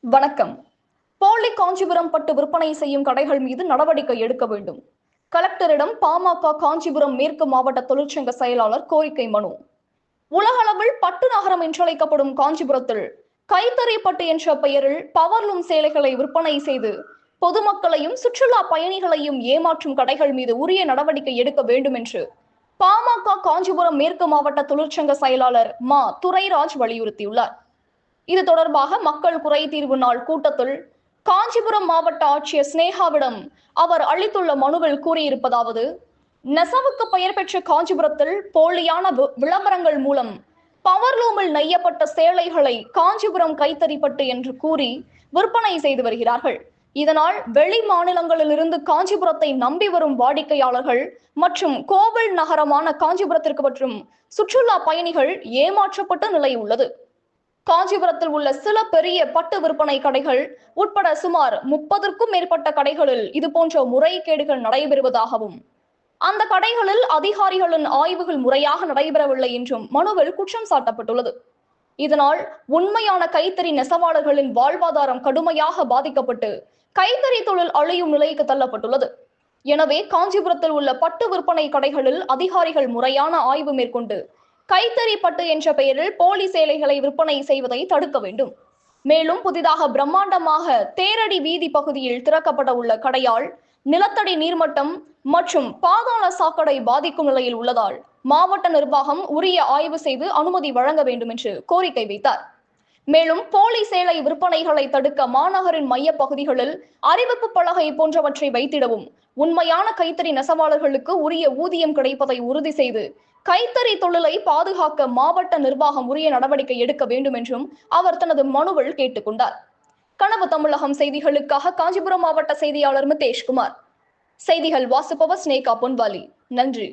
வணக்கம். போலி காஞ்சிபுரம் பட்டு விற்பனை செய்யும் கடைகள் மீது நடவடிக்கை எடுக்க வேண்டும். கலெக்டரிடம் பாமக காஞ்சிபுரம் மேற்கு மாவட்ட தொழிற்சங்க செயலாளர் கோரிக்கை மனு. உலகளவில் பட்டு நகரம் என்றழைக்கப்படும் காஞ்சிபுரத்தில் கைத்தறி பட்டு என்ற பெயரில் பவர்லூம் சேலைகளை விற்பனை செய்து பொதுமக்களையும் சுற்றுலா பயணிகளையும் ஏமாற்றும் கடைகள் மீது உரிய நடவடிக்கை எடுக்க வேண்டும் என்று பாமக காஞ்சிபுரம் மேற்கு மாவட்ட தொழிற்சங்க செயலாளர் துரைராஜ் வலியுறுத்தியுள்ளார். இது தொடர்பாக மக்கள் குறை தீர்வு நாள் கூட்டத்தில் காஞ்சிபுரம் மாவட்ட ஆட்சியர் ஸ்னேகாவிடம் அவர் அளித்துள்ள மனுவில் கூறியிருப்பதாவது: நெசவுக்கு பெயர் பெற்ற காஞ்சிபுரத்தில் போலியான விளம்பரங்கள் மூலம் பவர்லூமில் நெய்யப்பட்ட சேலைகளை காஞ்சிபுரம் கைத்தறிப்பட்டு என்று கூறி விற்பனை செய்து வருகிறார்கள். இதனால் வெளி மாநிலங்களிலிருந்து காஞ்சிபுரத்தை நம்பி வரும் வாடிக்கையாளர்கள் மற்றும் கோவில் நகரமான காஞ்சிபுரத்திற்கு மற்றும் சுற்றுலா பயணிகள் ஏமாற்றப்பட்ட நிலை உள்ளது. காஞ்சிபுரத்தில் உள்ள சில பெரிய பட்டு விற்பனை கடைகள் உட்பட சுமார் 30க்கும் மேற்பட்ட கடைகளில் இதுபோன்ற முறைகேடுகள் நடைபெறுவதாகவும் அந்த கடைகளில் அதிகாரிகளின் ஆய்வுகள் முறையாக நடைபெறவில்லை என்றும் மனுவில் குற்றம் சாட்டப்பட்டுள்ளது. இதனால் உண்மையான கைத்தறி நெசவாளர்களின் வாழ்வாதாரம் கடுமையாக பாதிக்கப்பட்டு கைத்தறி தொழில் அழியும் நிலைக்கு தள்ளப்பட்டுள்ளது. எனவே காஞ்சிபுரத்தில் உள்ள பட்டு விற்பனை கடைகளில் அதிகாரிகள் முறையான ஆய்வு மேற்கொண்டு கைத்தறி பட்டு என்ற பெயரில் போலி சேலைகளை விற்பனை செய்வதை தடுக்க வேண்டும். மேலும் புதிதாக பிரம்மாண்டமாக தேரடி வீதி பகுதியில் திறக்கப்பட உள்ள கடையால் நிலத்தடி நீர்மட்டம் மற்றும் பாதாள சாக்கடை பாதிக்கும் நிலையில் உள்ளதால் மாவட்ட நிர்வாகம் உரிய ஆய்வு செய்து அனுமதி வழங்க வேண்டும் என்று கோரிக்கை வைத்தார். மேலும் போலி சேலை விற்பனைகளை தடுக்க மாநகரின் மைய பகுதிகளில் அறிவிப்பு பலகை போன்றவற்றை வைத்திடவும், உண்மையான கைத்தறி நெசவாளர்களுக்கு உரிய ஊதியம் கிடைப்பதை உறுதி செய்து கைத்தறி தொழிலை பாதுகாக்க மாவட்ட நிர்வாகம் உரிய நடவடிக்கை எடுக்க வேண்டும் என்றும் அவர் தனது மனுவில் கேட்டுக்கொண்டார். கனவு தமிழகம் செய்திகளுக்காக காஞ்சிபுரம் மாவட்ட செய்தியாளர் மிதேஷ்குமார். செய்திகள் வாசிப்பவர் ஸ்னேகா பொன்வாலி. நன்றி.